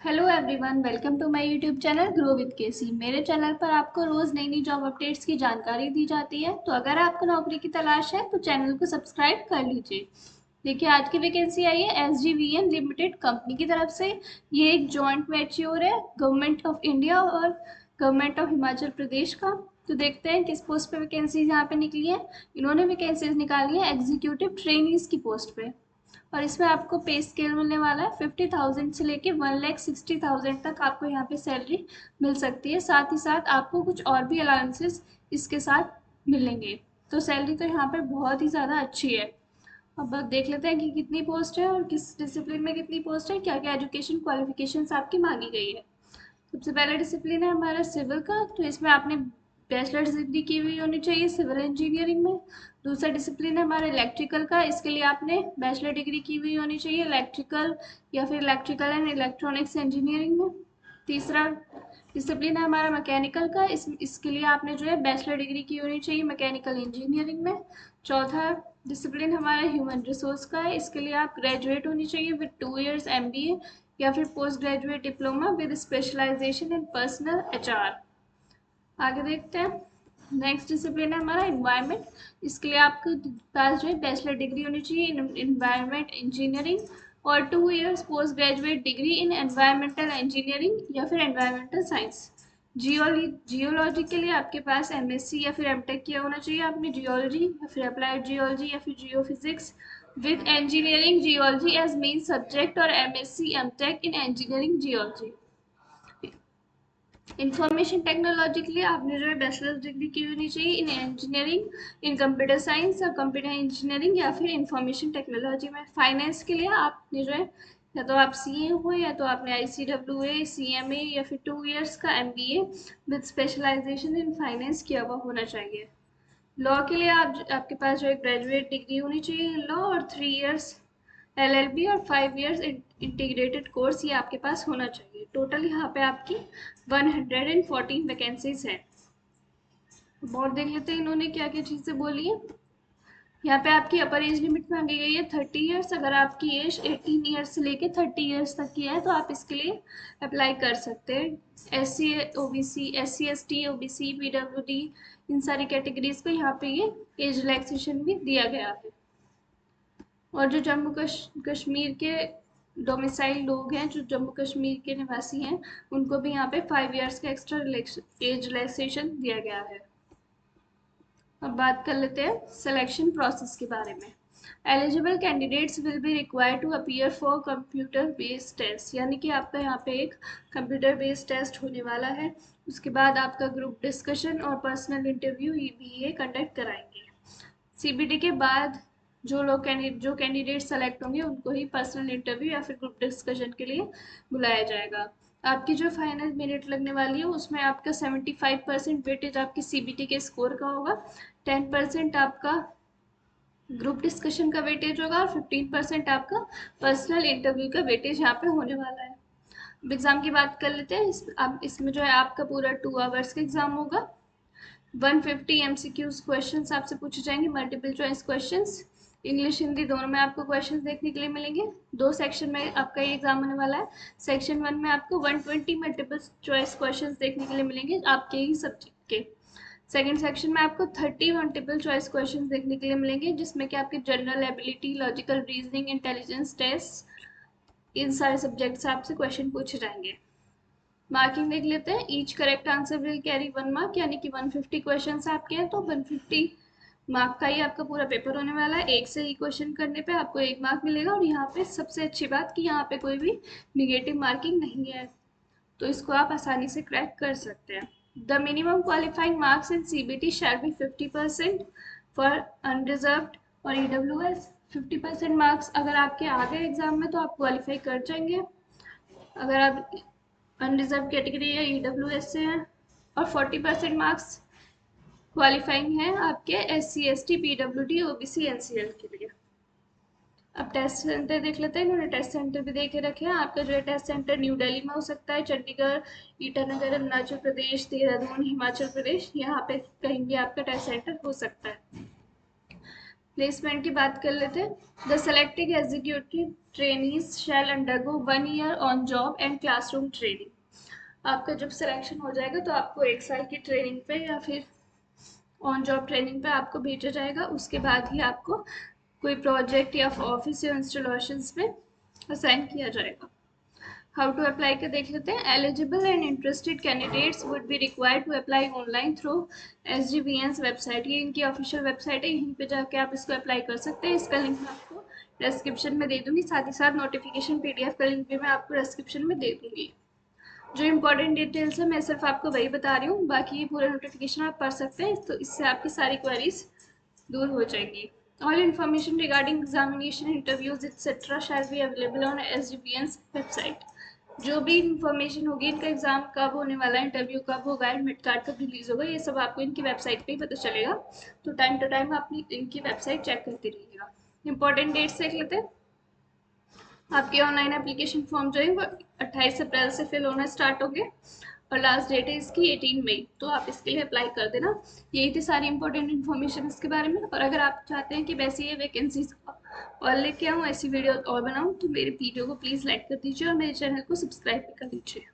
Hello everyone, welcome to my YouTube channel grow with KC. मेरे channel पर आपको रोज नई नई जॉब अपडेट्स की जानकारी दी जाती है। तो अगर आपको नौकरी की तलाश है तो चैनल को सब्सक्राइब कर लीजिए। देखिए, आज की वैकेंसी आई है SGVN लिमिटेड कंपनी की तरफ से। ये एक जॉइंट वेंचर है गवर्नमेंट ऑफ इंडिया और गवर्नमेंट ऑफ हिमाचल प्रदेश का। तो देखते हैं किस पोस्ट पे वैकेंसीज यहाँ पे निकली है। इन्होंने वैकेंसीज निकाली है एग्जीक्यूटिव ट्रेनीज की पोस्ट पे। और इसमें आपको पे स्केल मिलने वाला है 50,000 से लेके 1,60,000 तक आपको यहाँ पे सैलरी मिल सकती है। साथ ही साथ आपको कुछ और भी अलाउंसेस इसके साथ मिलेंगे। तो सैलरी तो यहाँ पे बहुत ही ज़्यादा अच्छी है। अब देख लेते हैं कि कितनी पोस्ट है और किस डिसिप्लिन में कितनी पोस्ट है, क्या क्या एजुकेशन क्वालिफिकेशंस आपकी मांगी गई है। सबसे पहला डिसिप्लिन है हमारा सिविल का। तो इसमें आपने बैचलर्स डिग्री की हुई होनी चाहिए सिविल इंजीनियरिंग में। दूसरा डिसिप्लिन है हमारा इलेक्ट्रिकल का। इसके लिए आपने बैचलर डिग्री की हुई होनी चाहिए इलेक्ट्रिकल या फिर इलेक्ट्रिकल एंड इलेक्ट्रॉनिक्स इंजीनियरिंग में। तीसरा डिसिप्लिन है हमारा मैकेनिकल का। इसके लिए आपने जो है बैचलर डिग्री की होनी चाहिए मैकेनिकल इंजीनियरिंग में। चौथा डिसिप्लिन हमारा ह्यूमन रिसोर्स का है। इसके लिए आप ग्रेजुएट होनी चाहिए विद 2 years MBA या फिर post graduate diploma with specialization in personal HR। आगे देखते हैं। नेक्स्ट डिसिप्लिन है हमारा इन्वायरमेंट। इसके लिए आपके पास जो है बैचलर डिग्री होनी चाहिए इन इन्वायरमेंट इंजीनियरिंग और 2 years post graduate degree in environmental engineering या फिर एनवायरमेंटल साइंस। जियोलॉजी के लिए आपके पास MSc या फिर MTech किया होना चाहिए आपने जियोलॉजी या फिर अप्लाइड जियोलॉजी या फिर geophysics with engineering geology as main subject और MSc MTech in engineering geology. Information technology के लिए आपने जो है बैचलर्स डिग्री की होनी चाहिए इन इंजीनियरिंग इन कंप्यूटर साइंस और कंप्यूटर इंजीनियरिंग या फिर इंफॉर्मेशन टेक्नोलॉजी में। फाइनेंस के लिए आपने जो है या तो आप CA हो या तो आपने ICWA CMA या फिर 2 years का MBA with specialization in finance किया हुआ होना चाहिए। लॉ के लिए आपके पास जो है ग्रेजुएट डिग्री होनी चाहिए लॉ और 3 years LLB और 5 years इंटीग्रेटेड कोर्स ये आपके पास होना चाहिए। टोटल यहाँ पे आपकी 114 वैकेंसीज है। और देख लेते हैं इन्होंने क्या क्या चीज़ें बोली है। यहाँ पे आपकी अपर एज लिमिट मांगी गई है 30 years। अगर आपकी एज 18 years से लेके 30 years तक की है तो आप इसके लिए अप्लाई कर सकते हैं। SC OBC SC ST OBC PWD इन सारी कैटेगरीज को यहाँ पे ये एज रिलैक्सेशन भी दिया गया है। और जो जम्मू कश्मीर के डोमिसाइल लोग हैं, जो जम्मू कश्मीर के निवासी हैं, उनको भी यहाँ पे 5 years का एक्स्ट्रा एज रिलैक्सेशन दिया गया है। अब बात कर लेते हैं सिलेक्शन प्रोसेस के बारे में। Eligible candidates will be required to appear for computer based test, यानी कि आपका यहाँ पे एक कंप्यूटर बेस्ड टेस्ट होने वाला है। उसके बाद आपका ग्रुप डिस्कशन और पर्सनल इंटरव्यू भी ये कंडक्ट कराएंगे। CBT के बाद जो कैंडिडेट सेलेक्ट होंगे उनको ही पर्सनल इंटरव्यू या फिर ग्रुप डिस्कशन के लिए बुलाया जाएगा। आपकी जो फाइनल मेरिट लगने वाली है उसमें आपका 75% वेटेज आपकी CBT के स्कोर का होगा। 10% आपका ग्रुप डिस्कशन का वेटेज होगा और 15% आपका पर्सनल इंटरव्यू का वेटेज यहाँ पे होने वाला है। अब एग्जाम की बात कर लेते हैं। अब इसमें जो है आपका पूरा 2 hours का एग्जाम होगा। 150 MCQs क्वेश्चंस आपसे पूछे जाएंगे, multiple choice questions. English Hindi दोनों में आपको क्वेश्चंस देखने के लिए मिलेंगे। 2 सेक्शन में आपका ये एग्जाम होने वाला है। सेक्शन 1 में आपको 120 मल्टीपल चॉइस क्वेश्चंस देखने के लिए मिलेंगे आपके ही सब्जेक्ट के। सेकेंड सेक्शन में आपको 30 मल्टीपल चॉइस क्वेश्चंस देखने के लिए मिलेंगे, जिसमें कि आपके general ability, logical reasoning, intelligence test, इन सारे सब्जेक्ट से आपसे क्वेश्चन पूछे जाएंगे। मार्किंग देख लेते हैं। Each correct answer will carry 1 mark, यानी कि 150 क्वेश्चन आपके हैं तो 150 मार्क का ही आपका पूरा पेपर होने वाला है। एक से ही क्वेश्चन करने पे आपको 1 mark मिलेगा। और यहाँ पे सबसे अच्छी बात कि यहाँ पे कोई भी निगेटिव मार्किंग नहीं है, तो इसको आप आसानी से क्रैक कर सकते हैं। The minimum qualifying marks in CBT shall be 50% for unreserved और EWS। 50% मार्क्स अगर आपके आ गए एग्जाम में तो आप क्वालिफाई कर जाएंगे। अगर आप अनरिजर्व कैटेगरी या EWS से हैं। और 40% मार्क्स क्वालिफाइंग हैं आपके SC ST PWD OBC NCL के लिए। अब टेस्ट सेंटर देख लेते हैं। इन्होंने टेस्ट सेंटर भी दे के रखे हैं। आपका जो है टेस्ट सेंटर न्यू दिल्ली में हो सकता है, चंडीगढ़, ईटानगर अरुणाचल प्रदेश, देहरादून हिमाचल प्रदेश, यहाँ पे कहीं भी आपका टेस्ट सेंटर हो सकता है। प्लेसमेंट की बात कर लेते हैं। The selected executive trainees shall undergo 1 year on job and classroom training. आपका जब सिलेक्शन हो जाएगा तो आपको 1 साल की ट्रेनिंग पे या फिर ऑन जॉब ट्रेनिंग पे आपको भेजा जाएगा। उसके बाद ही आपको कोई प्रोजेक्ट या ऑफिस या इंस्टॉलेशंस में असाइन किया जाएगा। हाउ टू अप्लाई का देख लेते हैं। Eligible and interested candidates would be required to apply online through SGVN's website. ये इनकी ऑफिशियल वेबसाइट है, यहीं पे जाके आप इसको अप्लाई कर सकते हैं। इसका लिंक मैं आपको डिस्क्रिप्शन में दे दूंगी, साथ ही साथ नोटिफिकेशन PDF का लिंक भी मैं आपको डिस्क्रिप्शन में दे दूंगी। जो इंपॉर्टेंट डिटेल्स है मैं सिर्फ आपको वही बता रही हूँ, बाकी ये पूरा नोटिफिकेशन आप पढ़ सकते हैं, तो इससे आपकी सारी क्वेरीज दूर हो जाएंगी। All information regarding examination interviews etcetera shall be available on SGVN's website. जो भी इंफॉर्मेशन होगी, इनका एग्जाम कब होने वाला है, इंटरव्यू कब होगा, एडमिट कार्ड कब रिलीज होगा, ये सब आपको इनकी वेबसाइट पे ही पता चलेगा। तो टाइम टू टाइम आप इनकी वेबसाइट चेक करते रहिएगा। इंपॉर्टेंट डेट्स देख लेते हैं। आपके ऑनलाइन एप्लीकेशन फॉर्म जो है वो 28 अप्रैल से फिल होना स्टार्ट होंगे और लास्ट डेट है इसकी 18 मई। तो आप इसके लिए अप्लाई कर देना। यही थी सारी इंपॉर्टेंट इन्फॉर्मेशन इसके बारे में। और अगर आप चाहते हैं कि वैसे ये वैकेंसीज और लेके आऊँ, ऐसी वीडियो और बनाऊँ, तो मेरे वीडियो को प्लीज़ लाइक कर दीजिए और मेरे चैनल को सब्सक्राइब भी कर दीजिए।